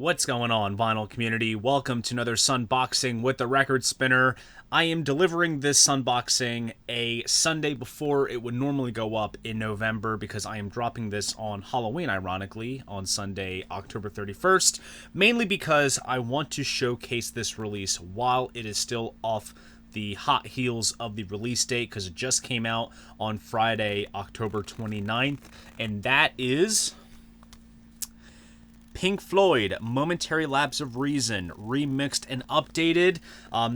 What's going on, vinyl community? Welcome to another Sunboxing with the Record Spinner. I am delivering this Sunboxing a Sunday before it would normally go up in November because I am dropping this on Halloween, ironically, on Sunday, October 31st, mainly because I want to showcase this release while it is still off the hot heels of the release date, because it just came out on Friday, October 29th, and that is Pink Floyd, Momentary Lapse of Reason, remixed and updated.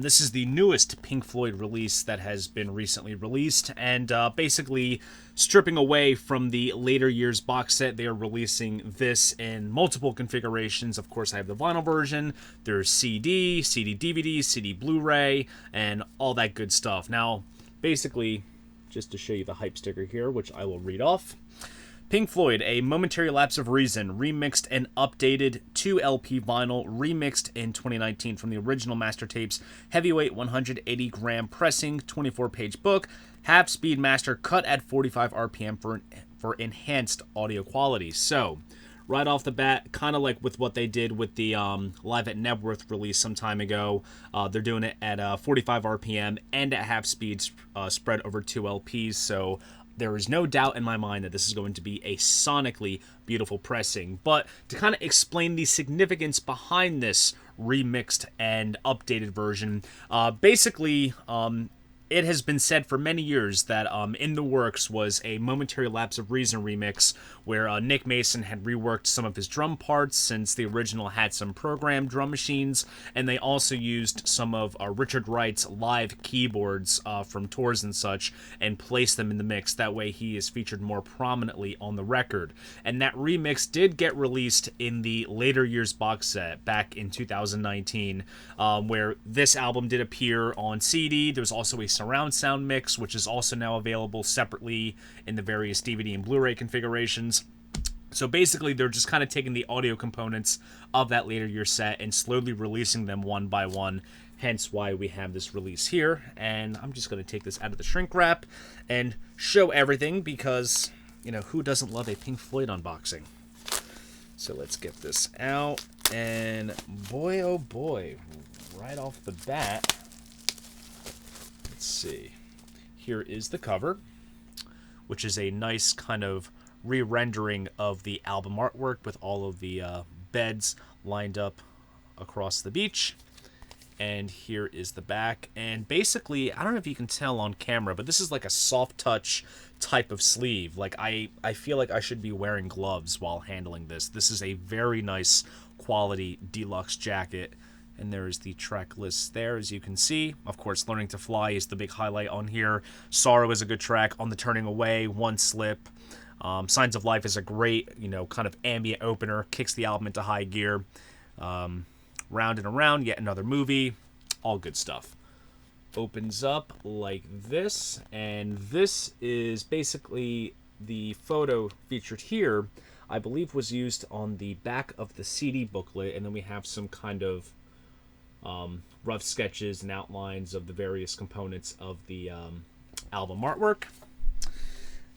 This is the newest Pink Floyd release that has been recently released, and basically stripping away from the later years box set, they are releasing this in multiple configurations. Of course, I have the vinyl version, there's CD, CD DVD, CD Blu-ray, and all that good stuff. Now, basically, just to show you the hype sticker here, which I will read off. Pink Floyd, A Momentary Lapse of Reason, remixed and updated 2 LP vinyl, remixed in 2019 from the original master tapes, heavyweight 180-gram pressing, 24-page book, half-speed master, cut at 45 RPM for enhanced audio quality. So, right off the bat, kind of like with what they did with the Live at Nebworth release some time ago, they're doing it at 45 RPM and at half speed spread over 2 LPs, so there is no doubt in my mind that this is going to be a sonically beautiful pressing. But to kind of explain the significance behind this remixed and updated version, basically, it has been said for many years that in the works was a Momentary Lapse of Reason remix where Nick Mason had reworked some of his drum parts since the original had some programmed drum machines, and they also used some of Richard Wright's live keyboards from tours and such and placed them in the mix. That way he is featured more prominently on the record. And that remix did get released in the later years box set back in 2019, where this album did appear on CD. There was also a surround sound mix, which is also now available separately in the various DVD and Blu-ray configurations. So basically, they're just kind of taking the audio components of that later year set and slowly releasing them one by one, hence why we have this release here. And I'm just going to take this out of the shrink wrap and show everything because, you know, who doesn't love a Pink Floyd unboxing? So let's get this out, and boy, oh boy, right off the bat, let's see. Here is the cover, which is a nice kind of re-rendering of the album artwork with all of the beds lined up across the beach. And here is the back. And basically, I don't know if you can tell on camera, but this is like a soft touch type of sleeve. Like I feel like I should be wearing gloves while handling this. This is a very nice quality deluxe jacket. And there is the track list there, as you can see. Of course, Learning to Fly is the big highlight on here. Sorrow is a good track. On the Turning Away, One Slip. Signs of Life is a great, you know, kind of ambient opener. Kicks the album into high gear. Round and Around, yet another movie. All good stuff. Opens up like this. And this is basically the photo featured here, I believe was used on the back of the CD booklet. And then we have some kind of rough sketches and outlines of the various components of the album artwork.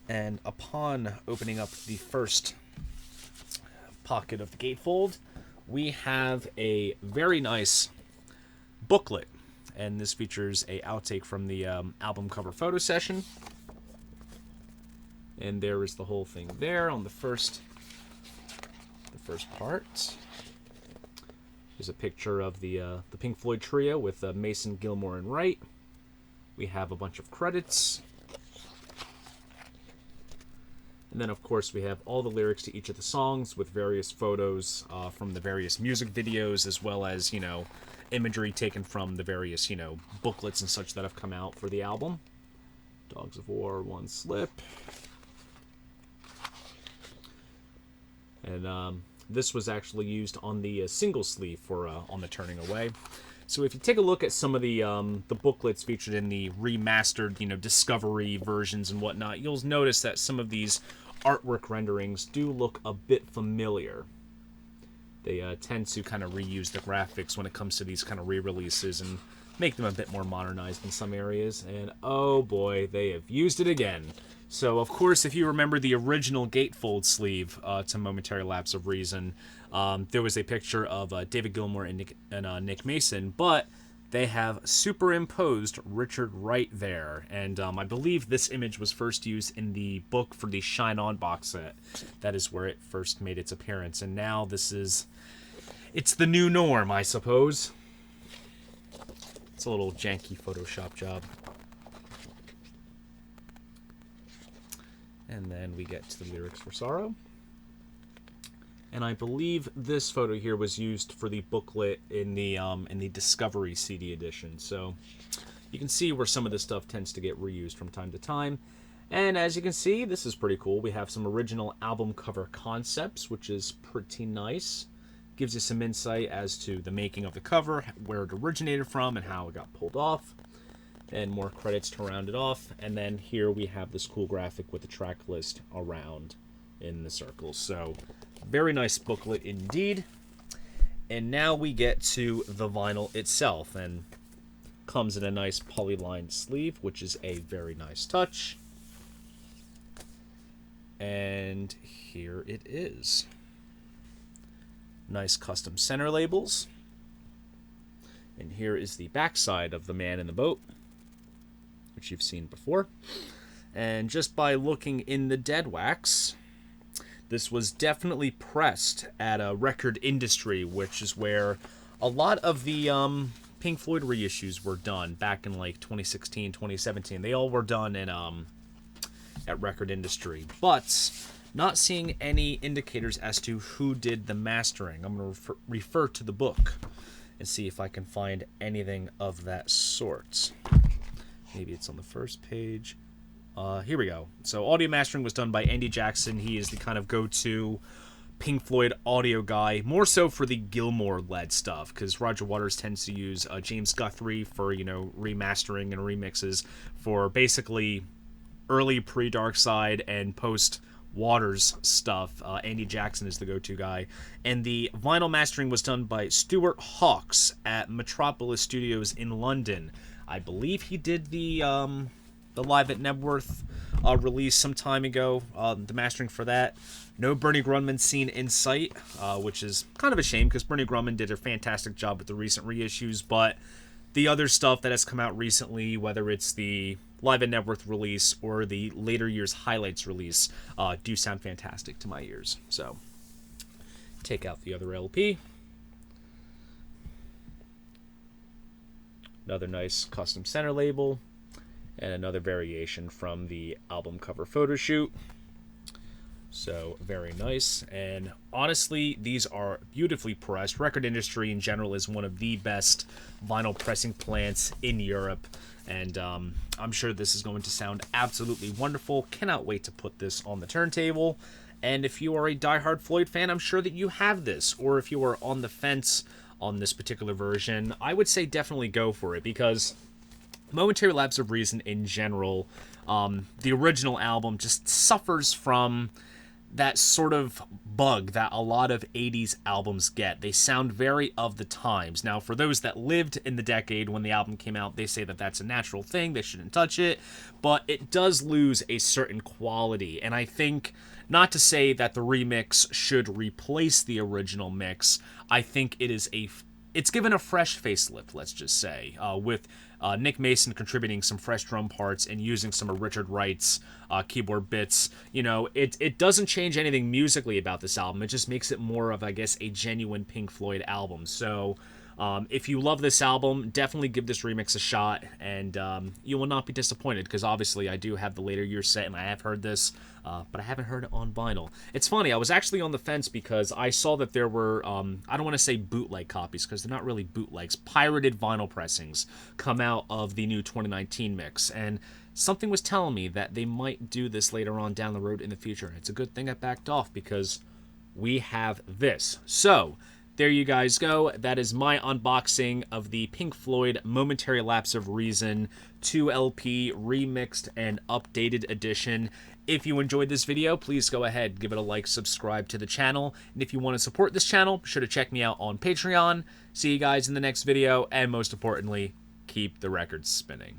And upon opening up the first pocket of the gatefold, we have a very nice booklet, and this features a outtake from the album cover photo session. And there is the whole thing there on the first part. There's a picture of the Pink Floyd trio with Mason, Gilmour, and Wright. We have a bunch of credits. And then, of course, we have all the lyrics to each of the songs with various photos from the various music videos, as well as, you know, imagery taken from the various, you know, booklets and such that have come out for the album. Dogs of War, One Slip. And this was actually used on the single sleeve for On the Turning Away. So if you take a look at some of the booklets featured in the remastered, you know, Discovery versions and whatnot, you'll notice that some of these artwork renderings do look a bit familiar. They tend to kind of reuse the graphics when it comes to these kind of re-releases, and make them a bit more modernized in some areas, and oh boy, they have used it again. So, of course, if you remember the original gatefold sleeve to Momentary Lapse of Reason, there was a picture of David Gilmour and Nick Mason, but they have superimposed Richard Wright there. And I believe this image was first used in the book for the Shine On box set. That is where it first made its appearance. And now it's the new norm, I suppose. It's a little janky Photoshop job. And then we get to the lyrics for Sorrow. And I believe this photo here was used for the booklet in the Discovery CD edition. So you can see where some of this stuff tends to get reused from time to time. And as you can see, this is pretty cool. We have some original album cover concepts, which is pretty nice. Gives you some insight as to the making of the cover, where it originated from, and how it got pulled off. And more credits to round it off. And then here we have this cool graphic with the track list around in the circles. So very nice booklet indeed. And now we get to the vinyl itself, and comes in a nice polylined sleeve, which is a very nice touch. And here it is. Nice custom center labels. And here is the backside of the man in the boat, which you've seen before. And just by looking in the dead wax, this was definitely pressed at a Record Industry, which is where a lot of the Pink Floyd reissues were done back in like 2016, 2017. They all were done in at Record Industry, but not seeing any indicators as to who did the mastering. I'm going to refer to the book and see if I can find anything of that sort. Maybe it's on the first page. Here we go. So audio mastering was done by Andy Jackson. He is the kind of go-to Pink Floyd audio guy, more so for the Gilmour-led stuff, because Roger Waters tends to use James Guthrie for, you know, remastering and remixes for basically early pre-Dark Side and post-Waters stuff. Andy Jackson is the go-to guy. And the vinyl mastering was done by Stuart Hawkes at Metropolis Studios in London. I believe he did the Live at Nebworth release some time ago, the mastering for that. No Bernie Grunman seen in sight, which is kind of a shame, because Bernie Grunman did a fantastic job with the recent reissues, but the other stuff that has come out recently, whether it's the Live at Nebworth release or the later years highlights release, do sound fantastic to my ears. So, take out the other LP. Another nice custom center label. And another variation from the album cover photo shoot. So, very nice. And honestly, these are beautifully pressed. Record Industry in general is one of the best vinyl pressing plants in Europe. And I'm sure this is going to sound absolutely wonderful. Cannot wait to put this on the turntable. And if you are a diehard Floyd fan, I'm sure that you have this. Or if you are on the fence on this particular version, I would say definitely go for it, because Momentary Lapse of Reason in general, the original album just suffers from that sort of bug that a lot of 80s albums get. They sound very of the times. Now, for those that lived in the decade when the album came out, they say that that's a natural thing, they shouldn't touch it, but it does lose a certain quality. And I think, not to say that the remix should replace the original mix, I think it's given a fresh facelift, let's just say, with Nick Mason contributing some fresh drum parts and using some of Richard Wright's keyboard bits. You know, it doesn't change anything musically about this album. It just makes it more of, I guess, a genuine Pink Floyd album. So if you love this album, definitely give this remix a shot, and you will not be disappointed, because obviously I do have the later year set, and I have heard this, but I haven't heard it on vinyl. It's funny, I was actually on the fence, because I saw that there were, I don't want to say bootleg copies, because they're not really bootlegs, pirated vinyl pressings come out of the new 2019 mix, and something was telling me that they might do this later on down the road in the future. It's a good thing I backed off, because we have this. So, there you guys go. That is my unboxing of the Pink Floyd Momentary Lapse of Reason 2LP remixed and updated edition. If you enjoyed this video, please go ahead, give it a like, subscribe to the channel. And if you want to support this channel, be sure to check me out on Patreon. See you guys in the next video, and most importantly, keep the records spinning.